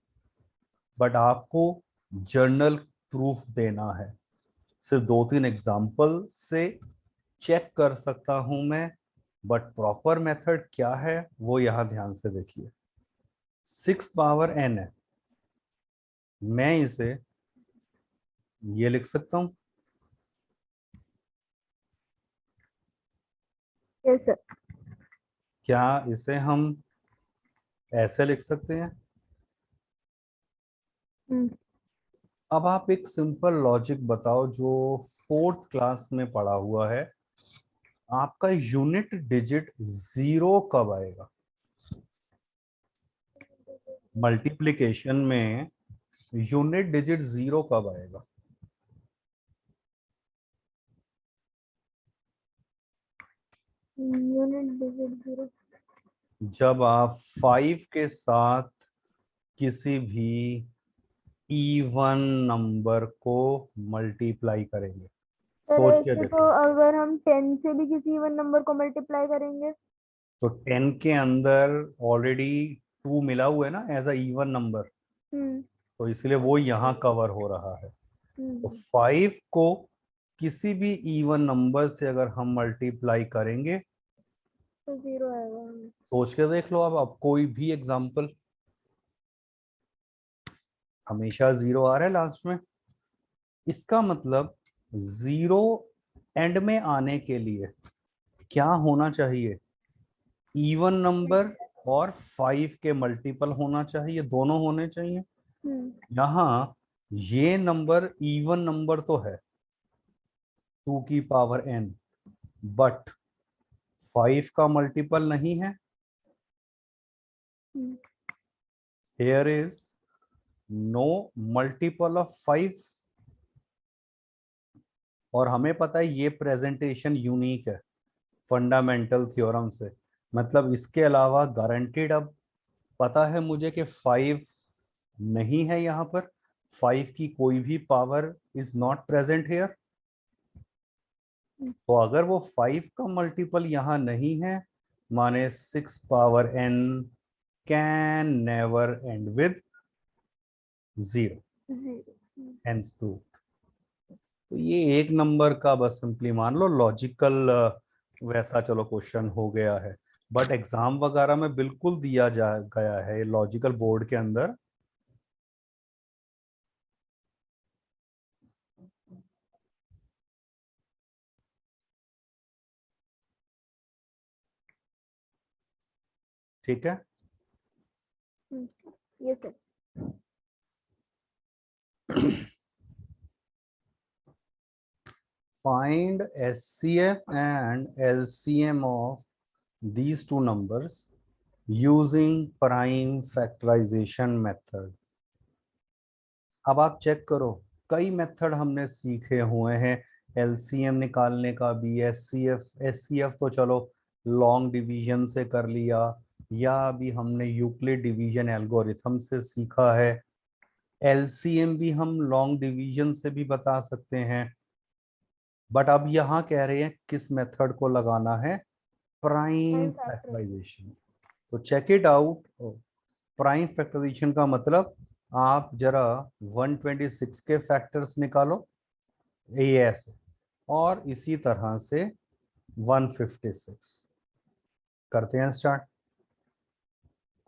बट आपको जर्नल प्रूफ देना है, सिर्फ दो तीन एग्जांपल से चेक कर सकता हूं मैं, बट प्रॉपर मेथड क्या है वो यहां ध्यान से देखिए। 6 पावर n है, मैं इसे ये लिख सकता हूं, यस सर। क्या इसे हम ऐसे लिख सकते हैं। अब आप एक सिंपल लॉजिक बताओ जो फोर्थ क्लास में पढ़ा हुआ है, आपका यूनिट डिजिट 0 कब आएगा, मल्टीप्लिकेशन में यूनिट डिजिट 0 कब आएगा। Unit digit 0। जब आप 5 के साथ किसी भी इवन नंबर को मल्टीप्लाई करेंगे, सर सोच के ऐसे तो देखो, अगर हम 10 से भी किसी इवन नंबर को मल्टीप्लाई करेंगे। तो 10 के अंदर ऑलरेडी 2 मिला हुआ है ना एज अ इवन नंबर, हम्म। तो इसलिए वो यहाँ कवर हो रहा है। तो हम्म। 5 को किसी भी इवन नंबर से अगर हम मल्टीप्लाई करेंगे, तो 0 आएगा। सोच के देख लो, अब कोई भी एग्जांपल, हमेशा 0 आ रहा है लास्ट में, इसका मतलब 0 एंड में आने के लिए क्या होना चाहिए, इवन नंबर और 5 के मल्टीपल होना चाहिए, दोनों होने चाहिए। हम्म। यहाँ ये नंबर इवन नंबर तो है 2 की पावर n, बट 5 का मल्टीपल नहीं है, हम्म। here is no multiple of 5। और हमें पता है ये प्रेजेंटेशन यूनिक है फंडामेंटल थ्योरम से, मतलब इसके अलावा गारंटीड अब पता है मुझे कि 5 नहीं है यहाँ पर, 5 की कोई भी power is not present here. तो अगर वो 5 का मल्टीपल यहाँ नहीं है, माने 6 power n can never and with 0, 0। Hence prove. तो ये एक नंबर का बस सिंपली मान लो लॉजिकल वैसा चलो क्वेश्चन हो गया है, बट एग्जाम वगैरह में बिल्कुल दिया जा गया है लॉजिकल बोर्ड के अंदर। ठीक है। Yes sir. Find SCF and LCM of these two numbers using prime factorization method. अब आप चेक करो, कई मेथड हमने सीखे हुए हैं एलसीएम निकालने का भी, एचसीएफ तो चलो लॉन्ग डिवीजन से कर लिया, या अभी हमने यूक्लिड डिवीजन एल्गोरिथम से सीखा है। एलसीएम भी हम लॉन्ग डिवीजन से भी बता सकते हैं, बट अब यहाँ कह रहे हैं किस मेथड को लगाना है, प्राइम फैक्टराइजेशन। तो check it out. Prime factorization का मतलब आप जरा 126 के फैक्टर्स निकालो ये ऐसे, और इसी तरह से 156 करते हैं स्टार्ट।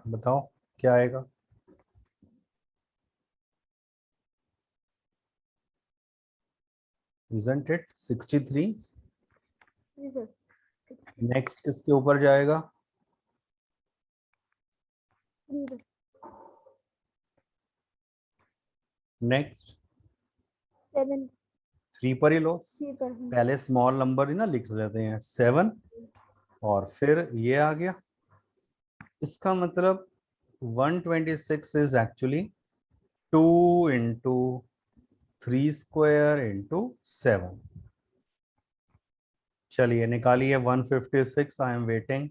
बताओ क्या आएगा। Isn't it 63? Ji sir. Next किसके ऊपर जाएगा? नेक्स्ट 7 3 पर ही लो, सी पर हूँ। पहले स्मॉल नंबर ही ना लिख लेते हैं 7, और फिर ये आ गया। इसका मतलब 126 is actually 2 into 3 square into 7। चलिए निकालिए 156। I am waiting.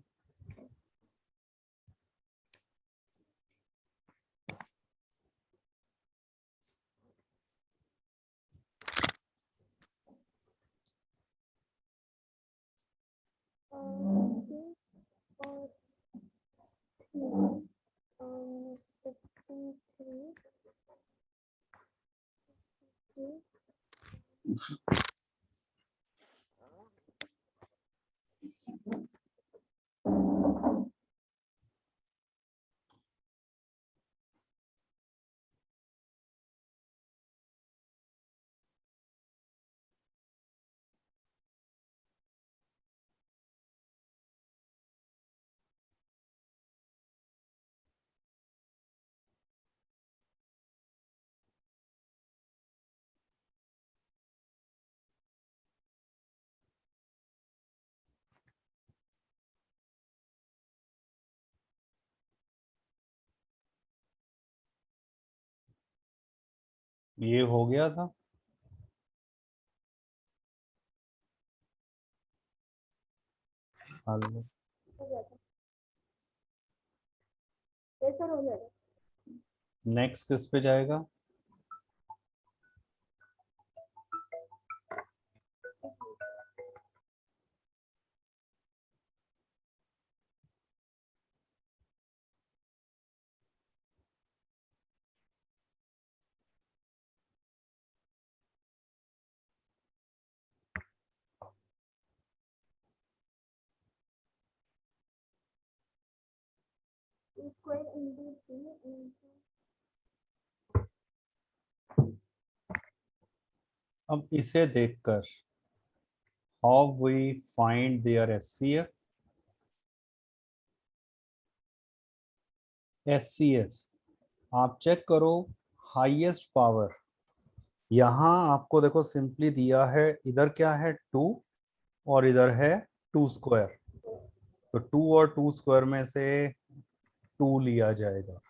ये हो गया था। हेलो, हो जाएगा। नेक्स्ट किस पे जाएगा? अब इसे देखकर how we find their HCF. HCF आप चेक करो, हाईएस्ट पावर यहाँ आपको देखो सिंपली दिया है, इधर क्या है 2 और इधर है 2 स्क्वायर, तो 2 और 2 स्क्वायर में से 2 लिया जाएगा,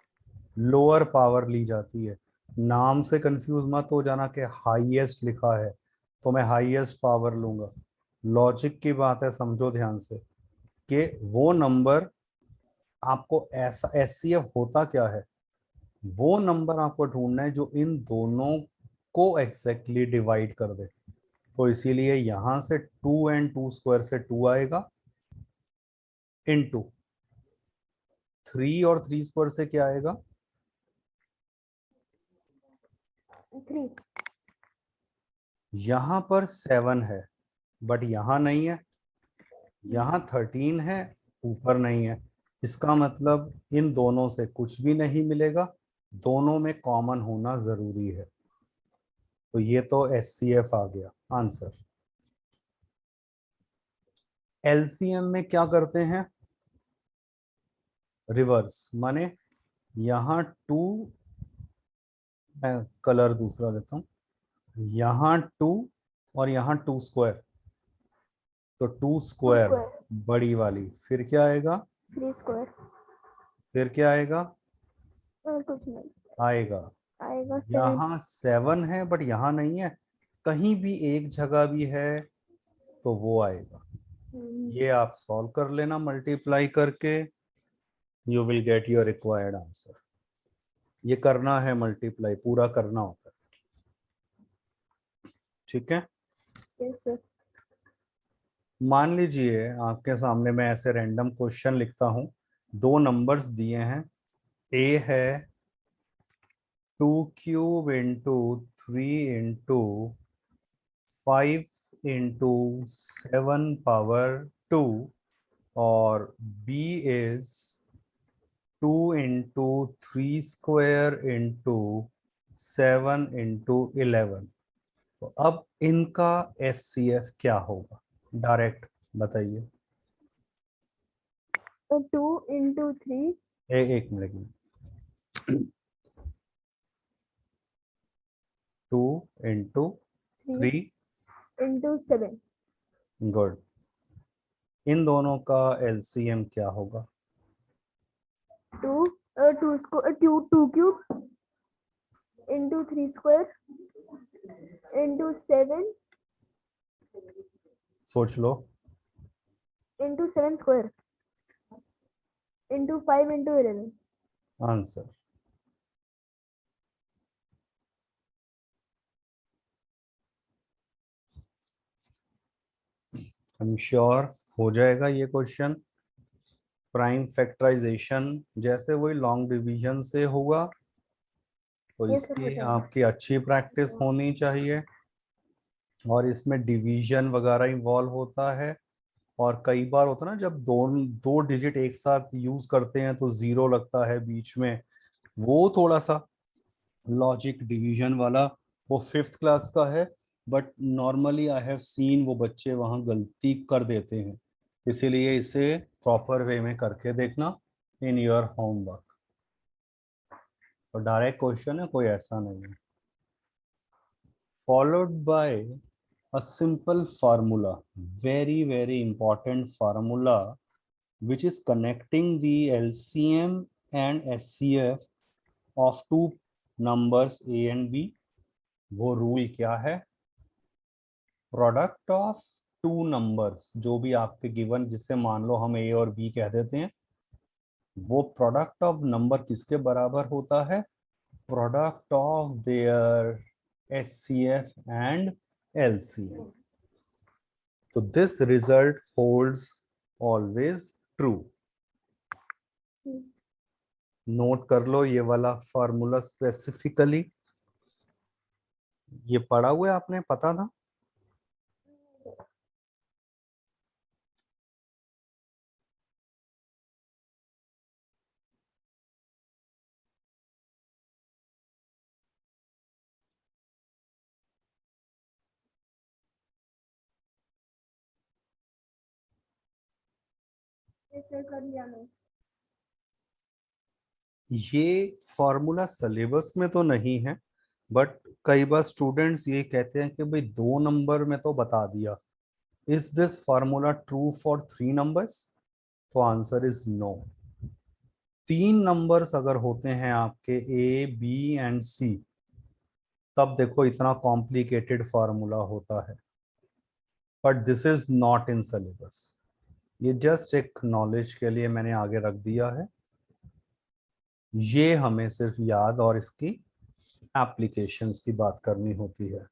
लोअर पावर ली जाती है। नाम से कंफ्यूज मत हो जाना कि हाईएस्ट लिखा है तो मैं हाईएस्ट पावर लूंगा। लॉजिक की बात है, समझो ध्यान से कि वो नंबर आपको ऐसा एचसीएफ होता क्या है, वो नंबर आपको ढूंढना है जो इन दोनों को एग्जैक्टली डिवाइड कर दे। तो इसीलिए यहां से 2 एंड 2 स्क्वायर से 2 आएगा, इनटू 3 और 3 स्क्वायर से क्या आएगा? 3। यहां पर 7 है बट यहां नहीं है, यहाँ 13 है ऊपर नहीं है। इसका मतलब इन दोनों से कुछ भी नहीं मिलेगा, दोनों में कॉमन होना जरूरी है। तो ये तो एचसीएफ आ गया आंसर। एलसीएम में क्या करते हैं? रिवर्स माने यहाँ 2, मैं कलर दूसरा लेता हूँ, यहाँ 2 और यहाँ 2 स्क्वायर, तो 2 2 स्क्वायर स्क्वायर बड़ी वाली, फिर क्या आएगा, 3 स्क्वायर फिर क्या आएगा, कुछ नहीं आएगा आएगा 7। यहाँ 7 है बट यहाँ नहीं है, कहीं भी एक जगह भी है तो वो आएगा। ये आप सॉल्व कर लेना मल्टीप्लाई करके, you will get your required answer. ये करना है मल्टीप्लाई, पूरा करना होता है, ठीक है। Yes sir. मान लीजिए आपके सामने मैं ऐसे रैंडम क्वेश्चन लिखता हूं, दो नंबर्स दिए हैं, ए है 2³ × 3 × 5 × 7 पावर 2 और बी इज 2 × 3² × 7 × 11। तो अब इनका एचसीएफ क्या होगा, डायरेक्ट बताइए। 2 into 3 एक मिनट, 2 × 3, into 7 गुड। इन दोनों का एलसीएम क्या होगा, 2 2 cube into 3 square into 7 सोच लो। into 7 square into 5 into 11। Answer I am sure हो जाएगा ये क्वेश्चन। प्राइम फैक्टराइजेशन जैसे वही लॉन्ग डिवीजन से होगा, तो ये सर हो इसकी जाएगा। आपकी अच्छी प्रैक्टिस होनी चाहिए। और इसमें डिवीजन वगैरह इन्वॉल्व होता है, और कई बार होता है ना जब दो दो डिजिट एक साथ यूज करते हैं तो जीरो लगता है बीच में, वो थोड़ा सा लॉजिक डिवीजन वाला वो 5th क्लास का है, but normally I have seen वो बच्चे वहाँ गलती कर देते हैं, इसीलिए इसे प्रॉपर वे में करके देखना इन योर होमवर्क। तो डायरेक्ट क्वेश्चन है, कोई ऐसा नहीं है। Followed by a simple formula, very important formula, which is connecting the LCM and SCF of two numbers A and B। वो रूल क्या है, प्रोडक्ट ऑफ टू नंबर्स, जो भी आपके गिवन, जिससे मान लो हम A और B कह देते हैं, वो प्रोडक्ट ऑफ नंबर किसके बराबर होता है, product of their SCF and LCM। So this result holds always true। Note कर लो ये वाला फॉर्मूला स्पेसिफिकली, ये पढ़ा हुआ है आपने, पता था। ऐसे कर लिया मैं। ये फॉर्मूला सिलेबस में तो नहीं है, बट कई बार स्टूडेंट्स ये कहते हैं कि भाई दो नंबर में तो बता दिया, is this formula true for 3 numbers, तो आंसर इज नो। 3 नंबर्स अगर होते हैं आपके ए बी एंड सी, तब देखो इतना कॉम्प्लिकेटेड फॉर्मूला होता है, but this is not in syllabus. ये जस्ट एक नॉलेज के लिए मैंने आगे रख दिया है, ये हमें सिर्फ याद और इसकी एप्लीकेशंस की बात करनी होती है।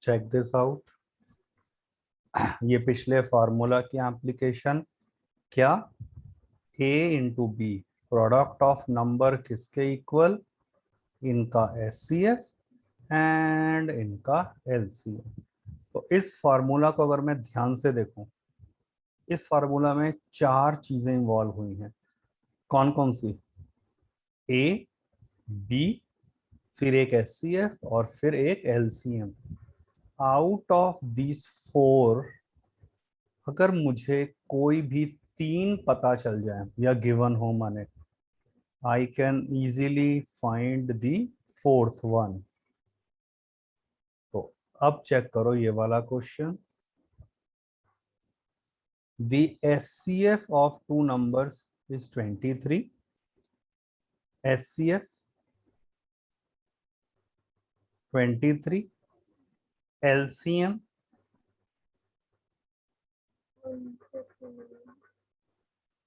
चेक दिस आउट, ये पिछले फार्मूला की एप्लीकेशन, क्या a into b, product of number किसके इक्वल, इनका एचसीएफ एंड इनका एलसीएम। तो इस फार्मूला को अगर मैं ध्यान से देखूं, इस फार्मूला में 4 चीजें इन्वॉल्व हुई हैं, कौन कौन सी, ए बी फिर एक एचसीएफ और फिर एक एलसीएम। आउट ऑफ दिस 4 अगर मुझे कोई भी 3 पता चल जाए या गिवन हो, माने I can easily find the 4th one. तो अब चेक करो ये वाला question. The HCF of 2 numbers is 23। HCF 23, LCM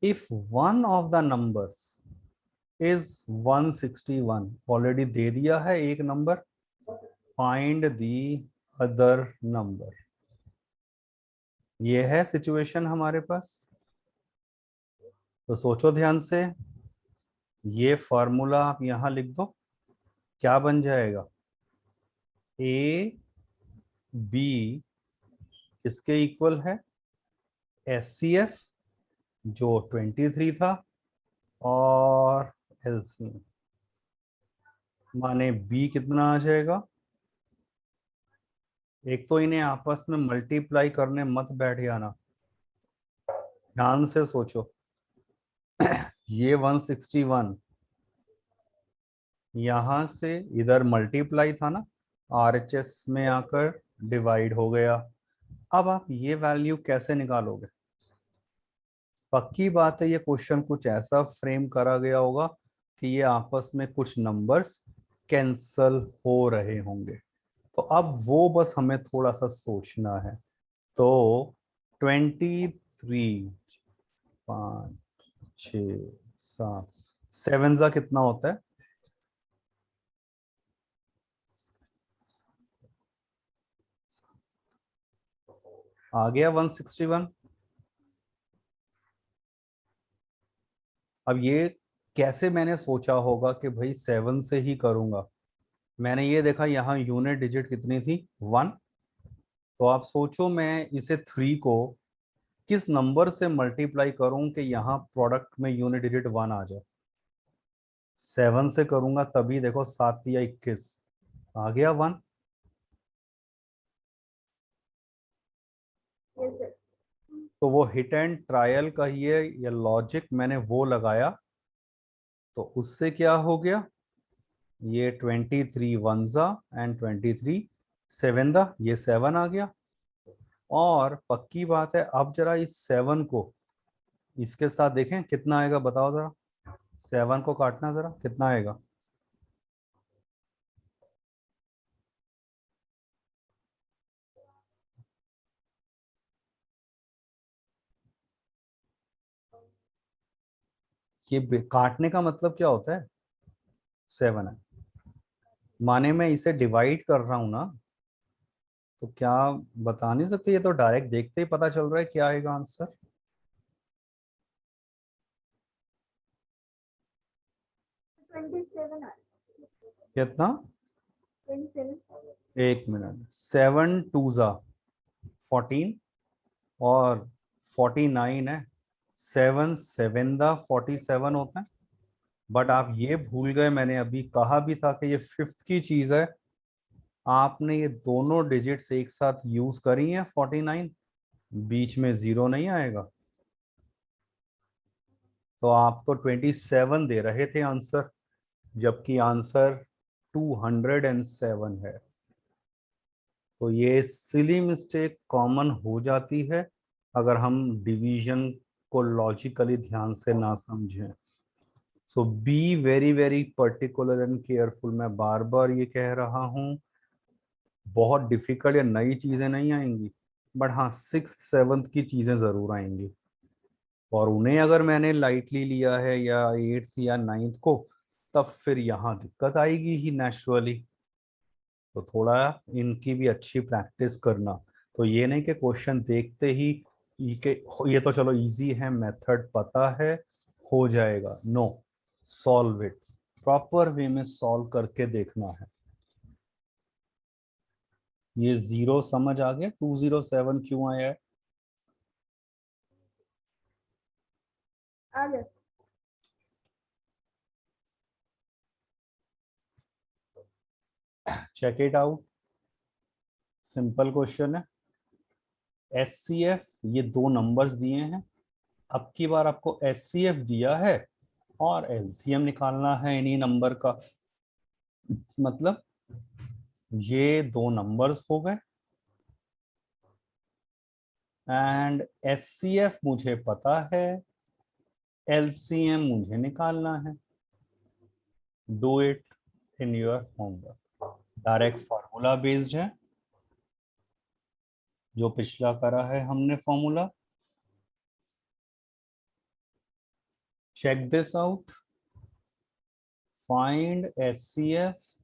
if one of the numbers is 161, already दे दिया है एक number, find the other number. ये है सिचुएशन हमारे पास। तो सोचो ध्यान से, ये फॉर्मूला आप यहां लिख दो, क्या बन जाएगा? ए बी किसके इक्वल है? एचसीएफ जो 23 था, और एलसीएम माने बी कितना आ जाएगा? एक तो इन्हें आपस में मल्टीप्लाई करने मत बैठ जाना, ध्यान से सोचो। ये 161 यहां से इधर मल्टीप्लाई था ना, आरएचएस में आकर डिवाइड हो गया। अब आप ये वैल्यू कैसे निकालोगे? पक्की बात है ये क्वेश्चन कुछ ऐसा फ्रेम करा गया होगा कि ये आपस में कुछ नंबर्स कैंसल हो रहे होंगे। तो अब वो बस हमें थोड़ा सा सोचना है। तो 23, 5, 6, 7, 7 जा कितना होता है? आ गया 161। अब ये कैसे मैंने सोचा होगा कि भाई 7 से ही करूंगा? मैंने ये देखा यहाँ यूनिट डिजिट कितनी थी? 1। तो आप सोचो मैं इसे 3 को किस नंबर से मल्टीप्लाई करूं कि यहाँ प्रोडक्ट में यूनिट डिजिट 1 आ जाए? 7 से करूंगा तभी, देखो 7 या 21 आ गया 1। तो वो हिट एंड ट्रायल कहिए या लॉजिक, मैंने वो लगाया, तो उससे क्या हो गया? ये 23 वन जा एंड 23 7 दा, ये 7 आ गया। और पक्की बात है, अब जरा इस 7 को इसके साथ देखें कितना आएगा, बताओ जरा। 7 को काटना जरा, कितना आएगा? ये काटने का मतलब क्या होता है? 7 है, माने मैं इसे डिवाइड कर रहा हूं ना, तो क्या बता नहीं सकते? ये तो डायरेक्ट देखते ही पता चल रहा है क्या आएगा आंसर। कितना? एक मिनट, 7 2 जा 14 और 49 है। 7 7 दा 47 होता है। बट आप ये भूल गए, मैंने अभी कहा भी था कि ये 5th की चीज है। आपने ये दोनों डिजिट्स एक साथ यूज करी है 49, बीच में जीरो नहीं आएगा। तो आप तो 27 दे रहे थे आंसर, जबकि आंसर 207 है। तो ये सिली मिस्टेक कॉमन हो जाती है अगर हम डिवीजन को लॉजिकली ध्यान से ना समझें। So be very very particular and careful. मैं बार बार ये कह रहा हूँ, बहुत डिफिकल्ट या नई चीजें नहीं आएंगी, बट हाँ 6th 7th की चीजें जरूर आएंगी। और उन्हें अगर मैंने लाइटली लिया है या 8th या 9th को, तब फिर यहाँ दिक्कत आएगी ही नेचुरली। तो थोड़ा इनकी भी अच्छी प्रैक्टिस करना। तो ये नहीं कि क्वेश्चन देखते ही के ये तो चलो इजी है, मेथड पता है, हो जाएगा। No, solve it, proper way में सॉल्व करके देखना है। ये जीरो समझ आ गया? 207 क्यों आया है? आ गया। Check it out, simple question है। एचसीएफ, ये दो नंबर्स दिए हैं, अब की बार आपको एचसीएफ दिया है और एलसीएम निकालना है इन्हीं नंबर का। मतलब ये दो नंबर्स हो गए एंड एचसीएफ मुझे पता है, एलसीएम मुझे निकालना है। Do it in your homework. Direct formula based है, जो पिछला करा है हमने formula. Check this out, find HCF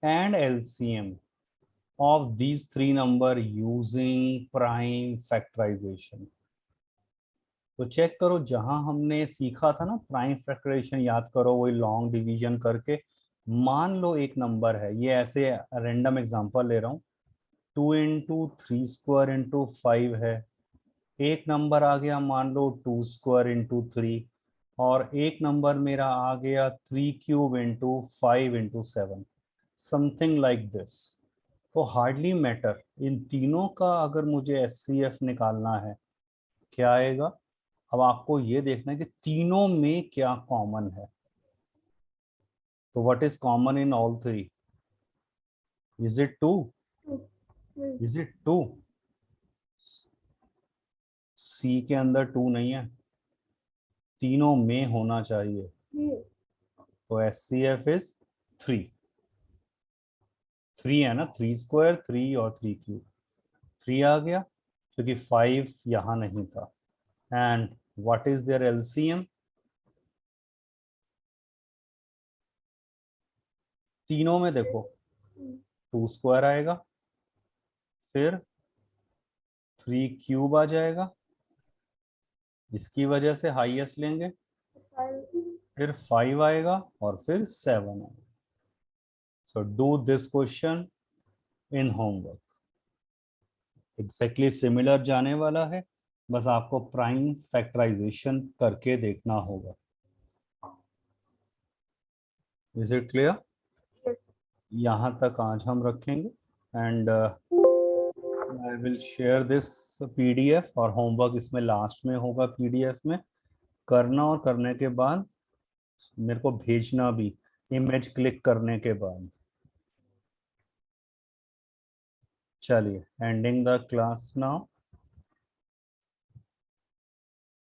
and LCM of these three number using prime factorization। तो चेक करो, जहां हमने सीखा था ना प्राइम फैक्टराइजेशन, याद करो, वही लॉन्ग डिवीजन करके। मान लो एक नंबर है, ये ऐसे रैंडम एग्जांपल ले रहा हूँ, 2 × 3² × 5 है। एक नंबर आ गया मान लो 2² × 3, और एक नंबर मेरा आ गया 3³ × 5 × 7, समथिंग लाइक दिस। तो हार्डली मैटर, इन तीनों का अगर मुझे एचसीएफ निकालना है, क्या आएगा? अब आपको ये देखना है कि तीनों में क्या कॉमन है। तो what is common in all three? Is it 2? Is it 2? सी के अंदर 2 नहीं है, तीनों में होना चाहिए। तो एचसीएफ इज 3। 3 है ना, 3² 3 और 3³ 3 आ गया, क्योंकि 5 यहां नहीं था। And what is their LCM? तीनों में देखो 2² आएगा, फिर 3³ आ जाएगा, इसकी वजह से हाईएस्ट लेंगे, फिर 5 आएगा और फिर 7 आएगा। So do this question in homework. Exactly similar जाने वाला है, बस आपको प्राइम फैक्टराइजेशन करके देखना होगा। Is it clear? यहाँ तक आज हम रखेंगे and I will share this PDF, और होमवर्क इसमें लास्ट में होगा पीडीएफ में करना, और करने के बाद मेरे को भेजना भी, इमेज क्लिक करने के बाद। चलिए, एंडिंग द क्लास नाउ।